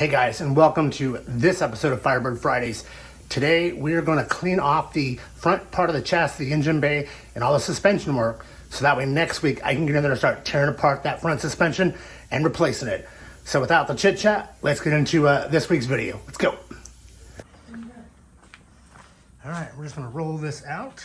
Hey guys, and welcome to this episode of Firebird Fridays. Today we're going to clean off the front part of the chassis, the engine bay, and all the suspension work, so that way next week I can get in there and start tearing apart that front suspension and replacing it. So without the chit chat, let's get into this week's video. Let's go. All right, we're just going to roll this out.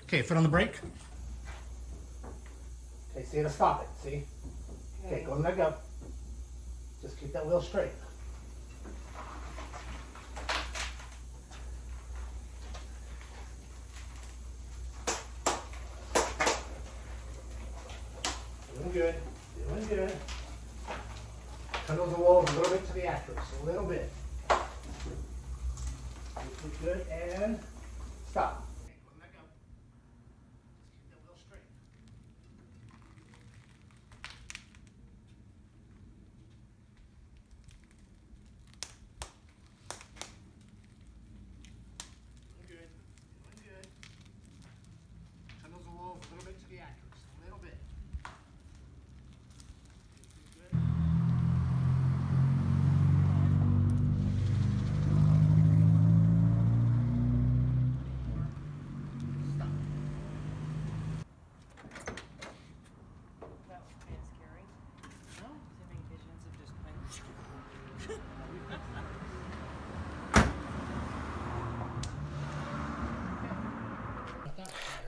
Okay, foot on the brake. Okay, see to stop it, see? Okay, go and let go. Just keep that wheel straight. Doing good, doing good. Tunnel the wall a little bit to the actress, a little bit. Good, and stop.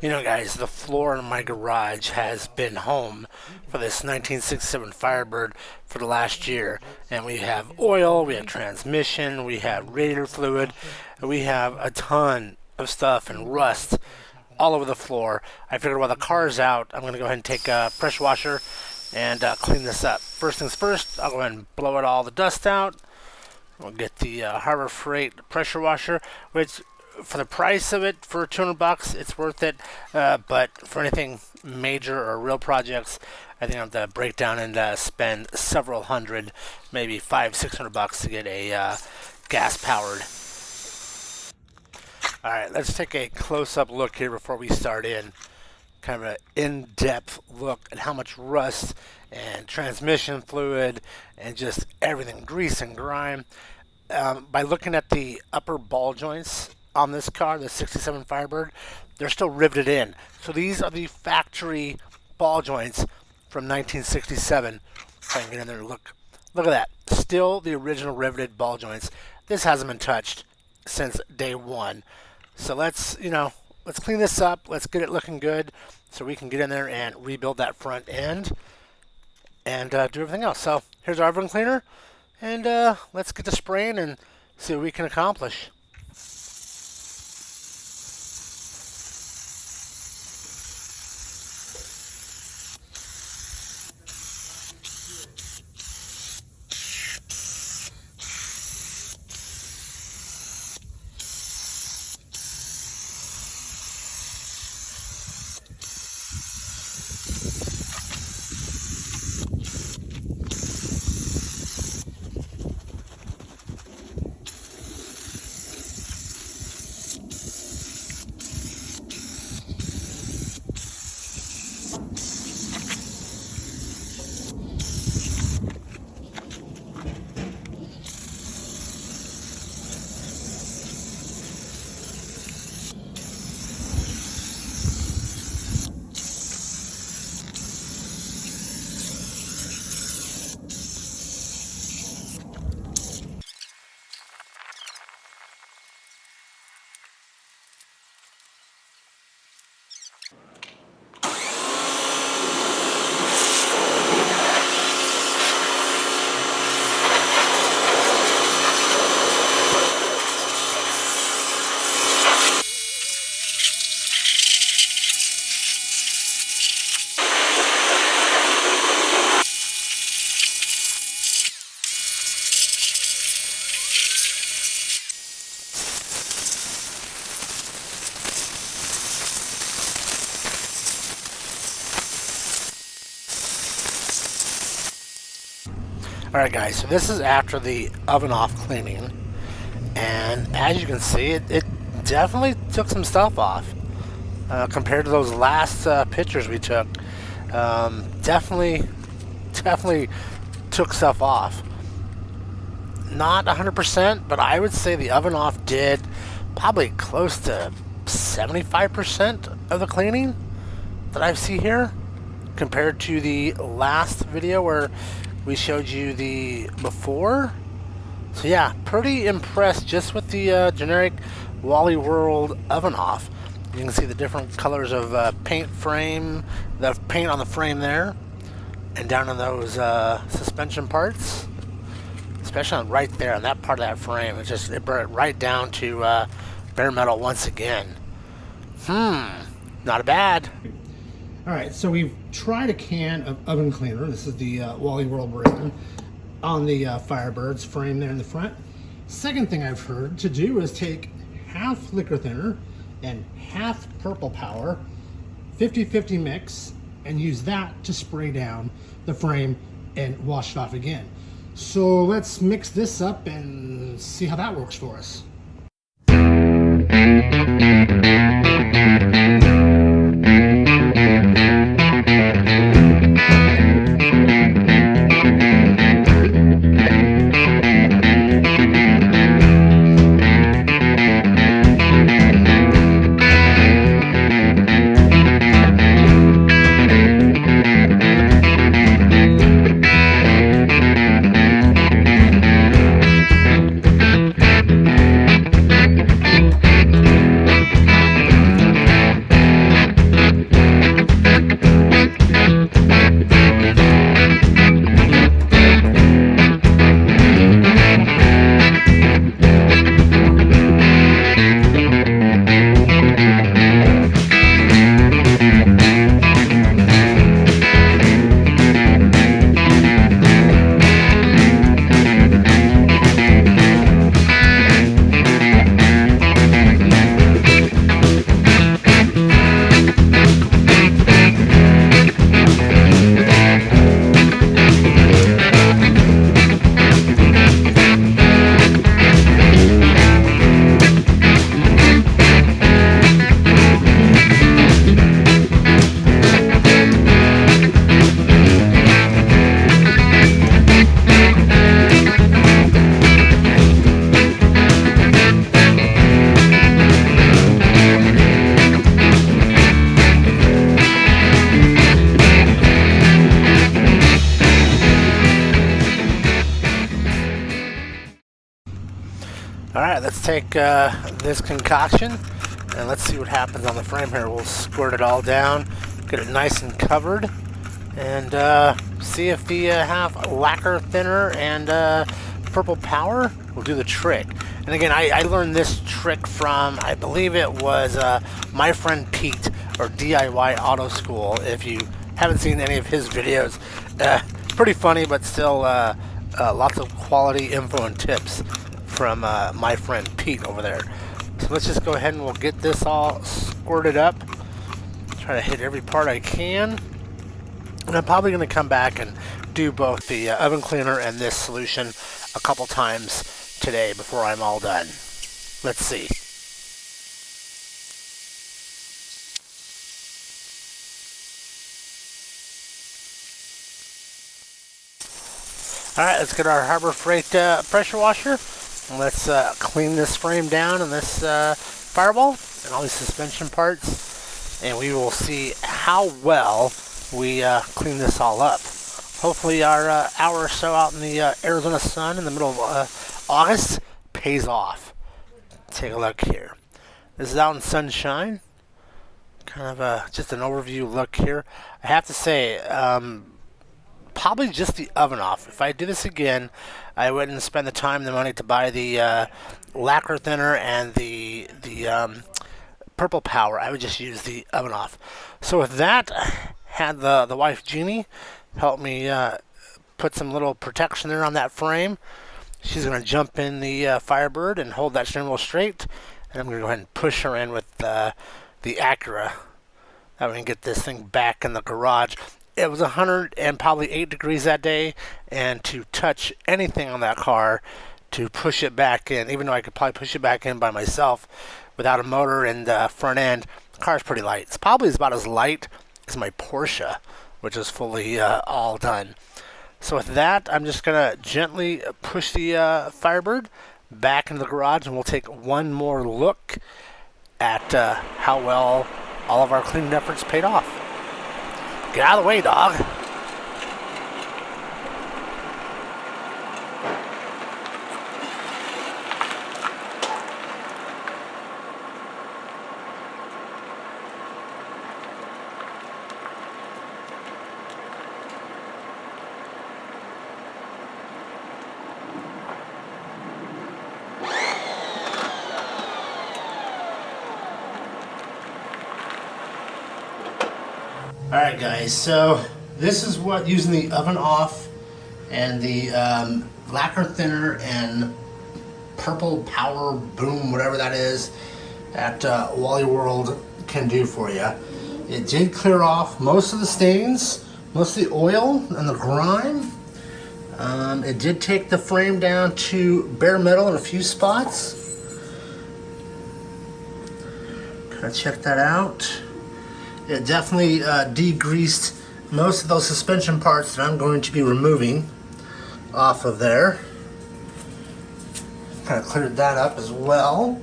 You know, guys, the floor in my garage has been home for this 1967 Firebird for the last year. And we have oil, we have transmission, we have radiator fluid, we have a ton of stuff and rust all over the floor. I figured while the car's out, I'm going to go ahead and take a pressure washer and clean this up. First things first, I'll go ahead and blow all the dust out. We'll get the Harbor Freight pressure washer, which for the price of it, for $200, it's worth it. But for anything major or real projects, I think I have to break down and spend several hundred, maybe $500-600 to get a gas-powered. All right, let's take a close-up look here before we start in. Kind of an in-depth look at how much rust and transmission fluid and just everything, grease and grime. By looking at the upper ball joints on this car, the 67 Firebird, they're still riveted in. So these are the factory ball joints from 1967. If I can get in there and look at that. Still the original riveted ball joints. This hasn't been touched since day one. So let's clean this up. Let's get it looking good so we can get in there and rebuild that front end and do everything else. So here's our oven cleaner, and let's get to spraying and see what we can accomplish. Alright guys, so this is after the oven off cleaning, and as you can see, it definitely took some stuff off compared to those last pictures we took. Definitely took stuff off. not 100%, but I would say the oven off did probably close to 75% of the cleaning that I see here, compared to the last video where we showed you the before. So yeah, pretty impressed just with the generic Wally World oven off. You can see the different colors of paint frame, the paint on the frame there, and down in those suspension parts, especially on right there on that part of that frame. It brought it right down to bare metal once again. Not bad. All right, so we've tried a can of oven cleaner. This is the Wally World brand on the Firebird's frame there in the front. Second thing I've heard to do is take half liquor thinner and half purple power, 50-50 mix, and use that to spray down the frame and wash it off again. So let's mix this up and see how that works for us. Alright, let's take this concoction and let's see what happens on the frame here. We'll squirt it all down, get it nice and covered, and see if the half lacquer thinner and purple power will do the trick. And again, I learned this trick from, I believe it was my friend Pete, or DIY Auto School. If you haven't seen any of his videos, pretty funny, but still lots of quality info and tips from my friend Pete over there. So let's just go ahead and we'll get this all squirted up. Try to hit every part I can. And I'm probably going to come back and do both the oven cleaner and this solution a couple times today before I'm all done. Let's see. Alright, let's get our Harbor Freight pressure washer. And let's clean this frame down and this Fireball and all these suspension parts. And we will see how well we clean this all up. Hopefully our hour or so out in the Arizona sun in the middle of August pays off. Take a look here. This is out in sunshine. Kind of just an overview look here. I have to say, probably just the oven off. If I do this again, I wouldn't spend the time and the money to buy the lacquer thinner and the purple power. I would just use the oven off. So with that, had the wife Jeannie help me put some little protection there on that frame. She's going to jump in the Firebird and hold that steering wheel straight. And I'm going to go ahead and push her in with the Acura. That way we can get this thing back in the garage. It was 108 degrees that day, and to touch anything on that car, to push it back in, even though I could probably push it back in by myself without a motor and front end, the car's pretty light. It's probably about as light as my Porsche, which is fully all done. So with that, I'm just going to gently push the Firebird back into the garage, and we'll take one more look at how well all of our cleaning efforts paid off. Get out of the way, dog. Alright guys, so this is what using the oven off and the lacquer thinner and purple power boom, whatever that is, at Wally World can do for you. It did clear off most of the stains, most of the oil and the grime. It did take the frame down to bare metal in a few spots. Kind of check that out. It definitely degreased most of those suspension parts that I'm going to be removing off of there. Kind of cleared that up as well.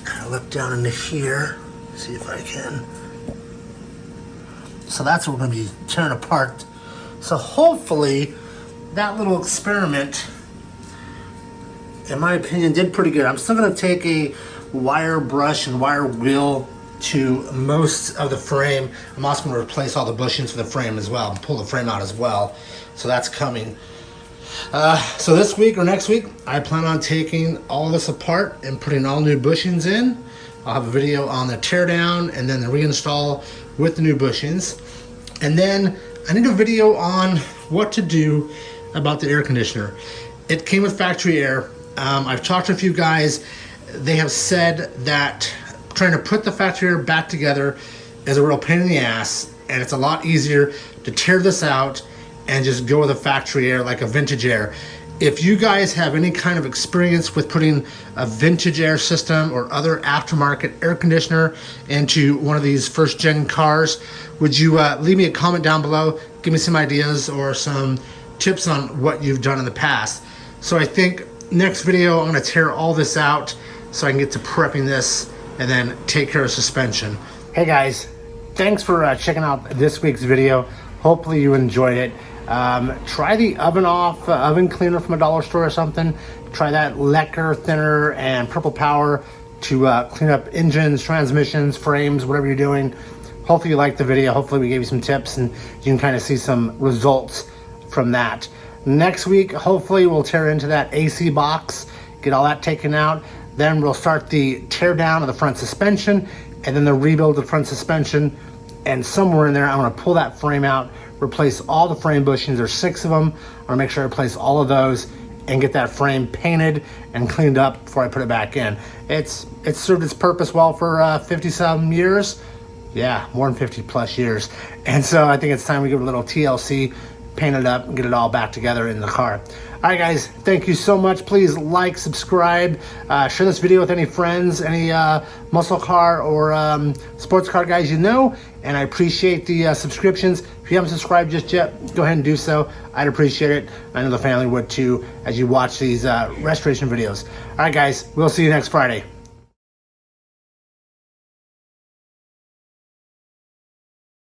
Kind of look down into here, see if I can. So that's what we're going to be tearing apart. So hopefully that little experiment, in my opinion, did pretty good. I'm still going to take a wire brush and wire wheel to most of the frame. I'm also going to replace all the bushings for the frame as well, and pull the frame out as well. So that's coming. So this week or next week, I plan on taking all this apart and putting all new bushings in. I'll have a video on the teardown and then the reinstall with the new bushings. And then I need a video on what to do about the air conditioner. It came with factory air. I've talked to a few guys. They have said that trying to put the factory air back together is a real pain in the ass, and it's a lot easier to tear this out and just go with a factory air, like a vintage air. If you guys have any kind of experience with putting a vintage air system or other aftermarket air conditioner into one of these first gen cars, would you leave me a comment down below, give me some ideas or some tips on what you've done in the past. So I think next video I'm going to tear all this out so I can get to prepping this and then take care of suspension. Hey guys, thanks for checking out this week's video. Hopefully you enjoyed it. Try the oven off oven cleaner from a dollar store or something. Try that lacquer thinner and purple power to clean up engines, transmissions, frames, whatever you're doing. Hopefully you liked the video. Hopefully we gave you some tips and you can kind of see some results from that. Next week, hopefully we'll tear into that AC box, get all that taken out. Then we'll start the tear down of the front suspension and then the rebuild of the front suspension. And somewhere in there, I'm gonna pull that frame out, replace all the frame bushings. There's 6 of them. I'm gonna make sure I replace all of those and get that frame painted and cleaned up before I put it back in. It's served its purpose well for 50 some years. Yeah, more than 50 plus years. And so I think it's time we give it a little TLC, paint it up and get it all back together in the car. All right guys, thank you so much. Please like, subscribe, share this video with any friends, any muscle car or sports car guys you know, and I appreciate the subscriptions. If you haven't subscribed just yet, go ahead and do so. I'd appreciate it. I know the family would too as you watch these restoration videos. All right guys, we'll see you next Friday.